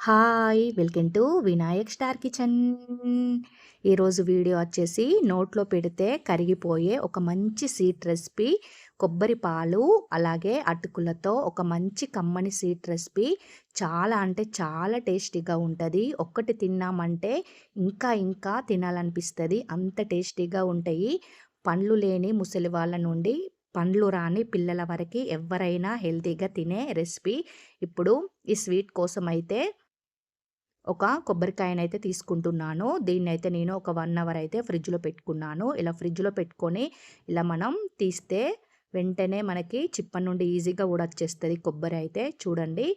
Hi! Welcome to Vinayak star kitchen. ఈరోజు video వచ్చేసి నోట్లో పెడితే కరిగిపోయే ఒక మంచి స్వీట్ రెసిపీ. కొబ్బరి పాలు అలాగే అటుకులతో ఒక మంచి కమ్మని స్వీట్ రెసిపీ. చాలా అంటే చాలా టేస్టీగా ఉంటది. ఒక్కటి తిన్నామంటే ఇంకా ఇంకా తినాలనిపిస్తది. అంత టేస్టీగా ఉంటాయి. పండ్లు లేని ముసలి వాళ్ళ నుండి పండ్లు రాని పిల్లల వరకి ఎవ్వరైనా హెల్తీగా తినే రెసిపీ. ఇప్పుడు ఈ స్వీట్ కోసమైతే ఒక కొబ్బరికాయనైతే తీసుకుంటున్నాను. దీన్నైతే నేను ఒక 1 అవర్ అయితే ఫ్రిడ్జ్‌లో పెట్టుకున్నాను. ఇలా ఫ్రిడ్జ్‌లో పెట్టుకొని ఇలా మనం తీస్తే వెంటనే మనకి చిప్ప నుండి ఈజీగా ఊడొచ్చేస్తది కొబ్బరి అయితే చూడండి.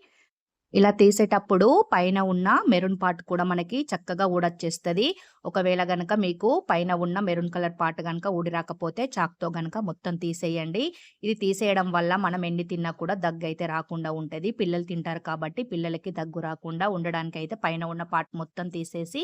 ఇలా తీసేటప్పుడు పైన ఉన్న మెరూన్ పార్ట్ కూడా మనకి చక్కగా ఊడొచ్చేస్తది. ఒకవేళ గనక మీకు పైన ఉన్న మెరూన్ కలర్ పార్ట్ గనక ఊడి రాకపోతే చాక్‌తో గనక మొత్తం తీసేయండి. ఇది తీసేయడం వల్ల మనం ఎన్ని తిన్నా కూడా దగ్గైతే రాకుండా ఉంటది. పిల్లలు తింటారు కాబట్టి పిల్లలకి దగ్గు రాకుండా ఉండడానికైతే పైన ఉన్న పార్ట్ మొత్తం తీసేసి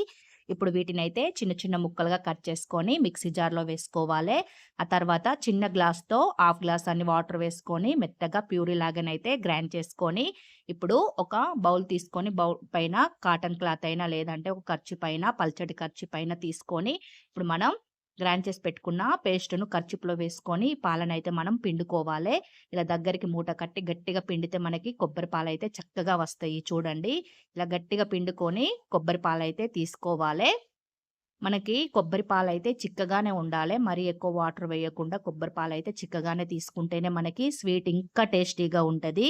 ఇప్పుడు వీటినైతే చిన్న చిన్న ముక్కలుగా కట్ చేసుకొని మిక్సీ జార్‌లో వేసుకోవాలే. ఆ తర్వాత చిన్న గ్లాస్‌తో హాఫ్ గ్లాస్ అన్ని వాటర్ వేసుకొని మెత్తగా ప్యూరీ లాగానైతే గ్రైండ్ చేసుకొని ఇప్పుడు ఒక బౌల్ తీసుకొని బౌల్ పైన కాటన్ క్లాత్ అయినా లేదంటే ఒక కర్చీఫ్ పైన పల్చటి కర్చీఫ్ పైన తీసుకొని ఇప్పుడు మనం గ్రైండ్ చేసి పెట్టుకున్న పేస్ట్‌ను కర్చీఫ్‌లో వేసుకొని పాలనైతే మనం పిండుకోవాలే. ఇలా దగ్గరికి మూట కట్టి గట్టిగా పిండితే మనకి కొబ్బరి పాలైతే చక్కగా వస్తాయి చూడండి. ఇలా గట్టిగా పిండుకొని కొబ్బరి పాలైతే తీసుకోవాలే. మనకి కొబ్బరి పాలైతే చిక్కగానే ఉండాలే. మరీ ఎక్కువ వాటర్ వేయకుండా కొబ్బరి పాలైతే చిక్కగానే తీసుకుంటేనే మనకి స్వీట్ ఇంకా టేస్టీగా ఉంటది.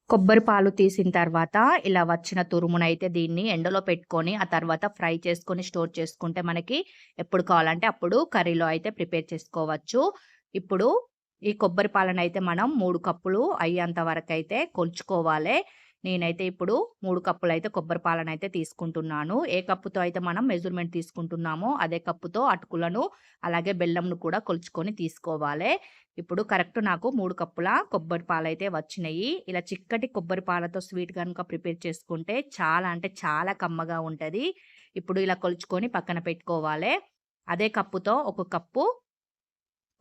కొబ్బరి పాలు తీసిన తర్వాత ఇలా వచ్చిన తురుమునైతే దీన్ని ఎండలో పెట్టుకొని, ఆ తర్వాత ఫ్రై చేసుకొని స్టోర్ చేసుకుంటే మనకి ఎప్పుడు కావాలంటే అప్పుడు కర్రీలో అయితే ప్రిపేర్ చేసుకోవచ్చు. ఇప్పుడు ఈ కొబ్బరి పాలనైతే మనం 3 కప్పులు అయ్యేంత వరకైతే కొలుచుకోవాలే. నేనైతే ఇప్పుడు 3 కప్పులైతే కొబ్బరి పాలనైతే తీసుకుంటున్నాను. ఏ కప్పుతో అయితే మనం మెజర్‌మెంట్ తీసుకుంటున్నామో అదే కప్పుతో అటుకులను అలాగే బెల్లంను కూడా కొలుచుకొని తీసుకోవాలే. ఇప్పుడు కరెక్ట్ నాకు 3 కప్పుల కొబ్బరి పాలైతే వచ్చినాయి. ఇలా చిక్కటి కొబ్బరి పాలతో స్వీట్ గనుక ప్రిపేర్ చేసుకుంటే చాలా అంటే చాలా కమ్మగా ఉంటది. ఇప్పుడు ఇలా కొలుచుకొని పక్కన పెట్టుకోవాలే. అదే కప్పుతో ఒక కప్పు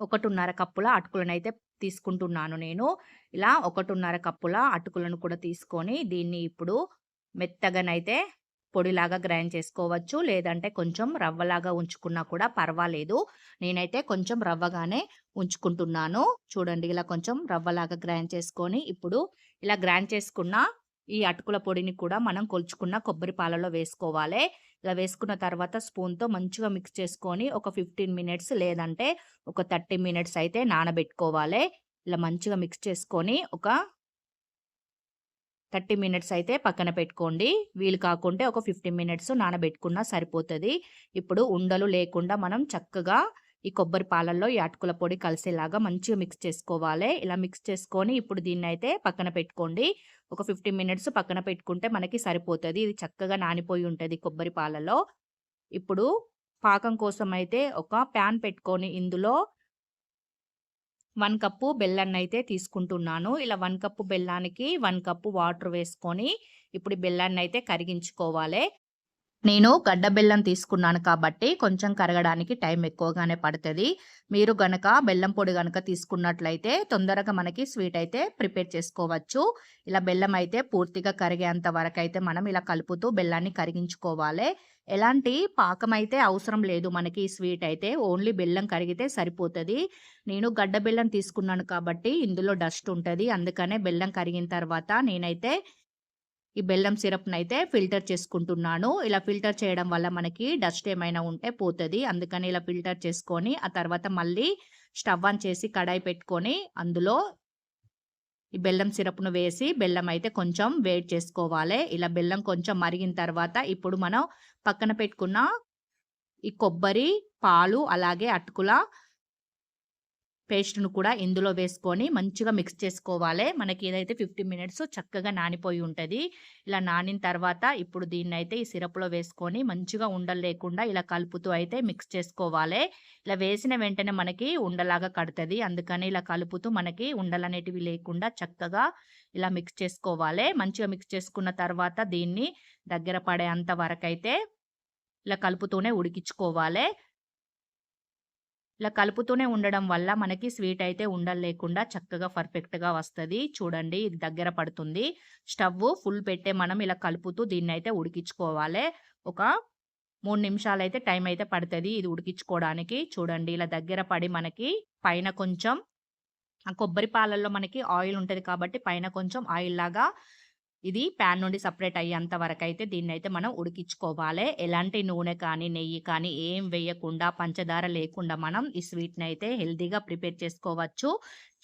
1:30 కప్పుల అటుకులనైతే తీసుకుంటున్నాను నేను. ఇలా 1:30 కప్పుల అటుకులను కూడా తీసుకొని దీన్ని ఇప్పుడు మెత్తగానైతే పొడిలాగా గ్రైండ్ చేసుకోవచ్చు. లేదంటే కొంచెం రవ్వలాగా ఉంచుకున్నా కూడా పర్వాలేదు. నేనైతే కొంచెం రవ్వగానే ఉంచుకుంటున్నాను. చూడండి ఇలా కొంచెం రవ్వలాగా గ్రైండ్ చేసుకొని ఇప్పుడు ఇలా గ్రైండ్ చేసుకున్న ఈ అటుకుల పొడిని కూడా మనం కొలుచుకున్న కొబ్బరి పాలలో వేసుకోవాలే. ఇలా వేసుకున్న తర్వాత స్పూన్‌తో మంచిగా మిక్స్ చేసుకొని ఒక 15 మినిట్స్ లేదంటే ఒక 30 మినిట్స్ అయితే నానబెట్టుకోవాలే. ఇలా మంచిగా మిక్స్ చేసుకొని ఒక 30 మినిట్స్ అయితే పక్కన పెట్టుకోండి. వీలు కాకుంటే ఒక 15 మినిట్స్ నానబెట్టుకున్నా సరిపోతది. ఇప్పుడు ఉండలు లేకుండా మనం చక్కగా ఈ కొబ్బరి పాలల్లో ఈ అటుకుల పొడి కలిసేలాగా మంచిగా మిక్స్ చేసుకోవాలే. ఇలా మిక్స్ చేసుకొని ఇప్పుడు దీన్నైతే పక్కన పెట్టుకోండి. ఒక 15 మినిట్స్ పక్కన పెట్టుకుంటే మనకి సరిపోతది. ఇది చక్కగా నానిపోయి ఉంటది కొబ్బరి పాలలో. ఇప్పుడు పాకం కోసమైతే ఒక పాన్ పెట్టుకొని ఇందులో 1 కప్పు బెల్లాన్నయితే తీసుకుంటున్నాను. ఇలా 1 కప్పు బెల్లానికి 1 కప్పు వాటర్ వేసుకొని ఇప్పుడు ఈ బెల్లాన్నయితే కరిగించుకోవాలే. నేను గడ్డ బెల్లం తీసుకున్నాను కాబట్టి కొంచెం కరగడానికి టైం ఎక్కువగానే పడతది. మీరు గనక బెల్లం పొడి గనక తీసుకున్నట్లయితే తొందరగా మనకి స్వీట్ అయితే ప్రిపేర్ చేసుకోవచ్చు. ఇలా బెల్లం అయితే పూర్తిగా కరిగేంత వరకైతే మనం ఇలా కలుపుతూ బెల్లాన్ని కరిగించుకోవాలే. ఎలాంటి పాకమైతే అవసరం లేదు మనకి ఈ స్వీట్ అయితే. ఓన్లీ బెల్లం కరిగితే సరిపోతది. నేను గడ్డ బెల్లం తీసుకున్నాను కాబట్టి ఇందులో డస్ట్ ఉంటది. అందుకనే బెల్లం కరిగిన తర్వాత నేనైతే ఈ బెల్లం సిరప్‌నైతే ఫిల్టర్ చేసుకుంటున్నాను. ఇలా ఫిల్టర్ చేయడం వల్ల మనకి డస్ట్ ఏమైనా ఉంటే పోతది. అందుకని ఇలా ఫిల్టర్ చేసుకొని, ఆ తర్వాత మళ్ళీ స్టవ్ ఆన్ చేసి కడాయి పెట్టుకొని, అందులో ఈ బెల్లం సిరప్‌ను వేసి బెల్లం అయితే కొంచెం వేడి చేసుకోవాలే. ఇలా బెల్లం కొంచెం మరిగిన తర్వాత ఇప్పుడు మనం పక్కన పెట్టుకున్న ఈ కొబ్బరి, పాలు అలాగే అటుకుల పేస్ట్‌ను కూడా ఇందులో వేసుకొని మంచిగా మిక్స్ చేసుకోవాలే. మనకి ఇదైతే 15 మినిట్స్ చక్కగా నానిపోయి ఉంటది. ఇలా నానిన తర్వాత ఇప్పుడు దీన్నైతే ఈ సిరప్‌లో వేసుకొని మంచిగా ఉండలు లేకుండా ఇలా కలుపుతూ అయితే మిక్స్ చేసుకోవాలే. ఇలా వేసిన వెంటనే మనకి ఉండలాగా కడతది. అందుకని ఇలా కలుపుతూ మనకి ఉండలనేటివి లేకుండా చక్కగా ఇలా మిక్స్ చేసుకోవాలే. మంచిగా మిక్స్ చేసుకున్న తర్వాత దీన్ని దగ్గర పడేంత వరకైతే ఇలా కలుపుతూనే ఉడికించుకోవాలే. ఇలా కలుపుతూనే ఉండడం వల్ల మనకి స్వీట్ అయితే ఉండలు లేకుండా చక్కగా పర్ఫెక్ట్‌గా వస్తది. చూడండి ఇది దగ్గర పడుతుంది. స్టవ్ ఫుల్ పెట్టే మనం ఇలా కలుపుతూ దీన్నైతే ఉడికించుకోవాలే. ఒక 3 నిమిషాలైతే టైం అయితే పడతది ఇది ఉడికించుకోవడానికి. చూడండి ఇలా దగ్గర పడి మనకి పైన కొంచెం ఆ కొబ్బరి పాలల్లో మనకి ఆయిల్ ఉంటది కాబట్టి పైన కొంచెం ఆయిల్ లాగా ఇది ప్యాన్ నుండి సెపరేట్ అయ్యేంత వరకైతే దీన్నైతే మనం ఉడికించుకోవాలే. ఎలాంటి నూనె కానీ, నెయ్యి కానీ ఏం వేయకుండా, పంచదార లేకుండా మనం ఈ స్వీట్‌నైతే హెల్తీగా ప్రిపేర్ చేసుకోవచ్చు.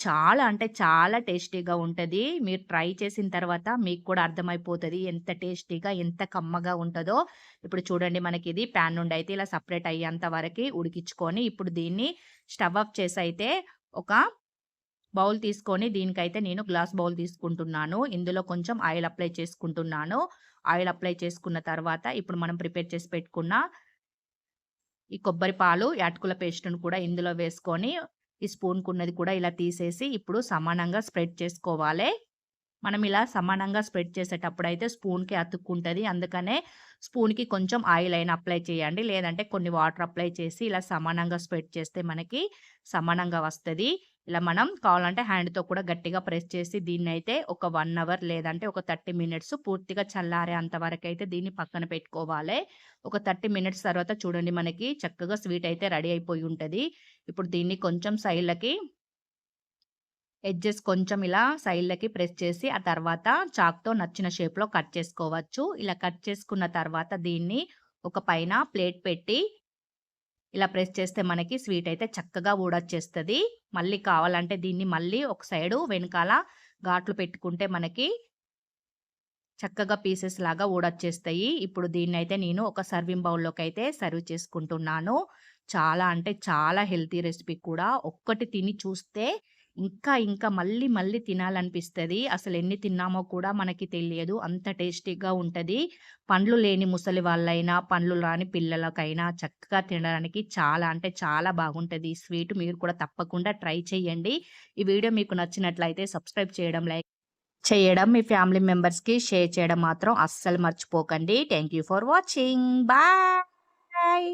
చాలా అంటే చాలా టేస్టీగా ఉంటది. మీరు ట్రై చేసిన తర్వాత మీకు కూడా అర్థమైపోతది. ఎంత టేస్టీగా, ఎంత కమ్మగా ఉంటదో. ఇప్పుడు చూడండి మనకిది ప్యాన్ నుండి అయితే ఇలా సెపరేట్ అయ్యేంత వరకి ఉడికించుకొని, ఇప్పుడు దీన్ని స్టవ్ ఆఫ్ చేసైతే ఒక బౌల్ తీసుకొని దీనికైతే నేను గ్లాస్ బౌల్ తీసుకుంటున్నాను. ఇందులో కొంచెం ఆయిల్ అప్లై చేసుకుంటున్నాను. ఆయిల్ అప్లై చేసుకున్న తర్వాత ఇప్పుడు మనం ప్రిపేర్ చేసి పెట్టుకున్న ఈ కొబ్బరి పాలు, యాలకుల పేస్ట్‌ని కూడా ఇందులో వేసుకొని ఈ స్పూన్‌కున్నది కూడా ఇలా తీసేసి ఇప్పుడు సమానంగా స్ప్రెడ్ చేసుకోవాలే. మనం ఇలా సమానంగా స్ప్రెడ్ చేసేటప్పుడైతే స్పూన్‌కి అతుక్కుంటది. అందుకనే స్పూన్‌కి కొంచెం ఆయిల్ అయినా అప్లై చేయండి. లేదంటే కొన్ని వాటర్ అప్లై చేసి ఇలా సమానంగా స్ప్రెడ్ చేస్తే మనకి సమానంగా వస్తది. ఇలా మనం కావాలంటే హ్యాండ్‌తో కూడా గట్టిగా ప్రెస్ చేసి దీన్నైతే ఒక 1 అవర్ లేదంటే ఒక 30 మినిట్స్ పూర్తిగా చల్లారేంత వరకైతే దీన్ని పక్కన పెట్టుకోవాలే. ఒక 30 మినిట్స్ తర్వాత చూడండి మనకి చక్కగా స్వీట్ అయితే రెడీ అయిపోయి ఉంటది. ఇప్పుడు దీన్ని కొంచెం సైడ్‌లకి ఎడ్జెస్ కొంచెం ఇలా సైడ్‌లకి ప్రెస్ చేసి, ఆ తర్వాత చాక్‌తో నచ్చిన షేప్‌లో కట్ చేసుకోవచ్చు. ఇలా కట్ చేసుకున్న తర్వాత దీన్ని ఒక పైన ప్లేట్ పెట్టి ఇలా ప్రెస్ చేస్తే మనకి స్వీట్ అయితే చక్కగా ఊడొచ్చేస్తది. మళ్ళీ కావాలంటే దీన్ని మళ్ళీ ఒక సైడు వెనకాల ఘాట్లు పెట్టుకుంటే మనకి చక్కగా పీసెస్ లాగా ఊడొచ్చేస్తాయి. ఇప్పుడు దీన్నైతే నేను ఒక సర్వింగ్ బౌల్‌లోకైతే సర్వ్ చేసుకుంటున్నాను. చాలా అంటే చాలా హెల్తీ రెసిపీ కూడా. ఒక్కటి తిని చూస్తే ఇంకా ఇంకా మళ్ళీ మళ్ళీ తినాలనిపిస్తది. అసలెన్ని తిన్నామో కూడా మనకి తెలియదు. అంత టేస్టీగా ఉంటది. పండ్లు లేని ముసలి వాళ్ళైనా, పండ్లు రాని పిల్లలకైనా చక్కగా తినడానికి చాలా అంటే చాలా బాగుంటది. ఈ స్వీట్ మీరు కూడా తప్పకుండా ట్రై చేయండి. ఈ వీడియో మీకు నచ్చినట్లయితే సబ్స్క్రైబ్ చేయడం, లైక్ చేయడం, మీ ఫ్యామిలీ మెంబర్స్‌కి షేర్ చేయడం మాత్రం అస్సలు మర్చిపోకండి. Thank you for watching. Bye.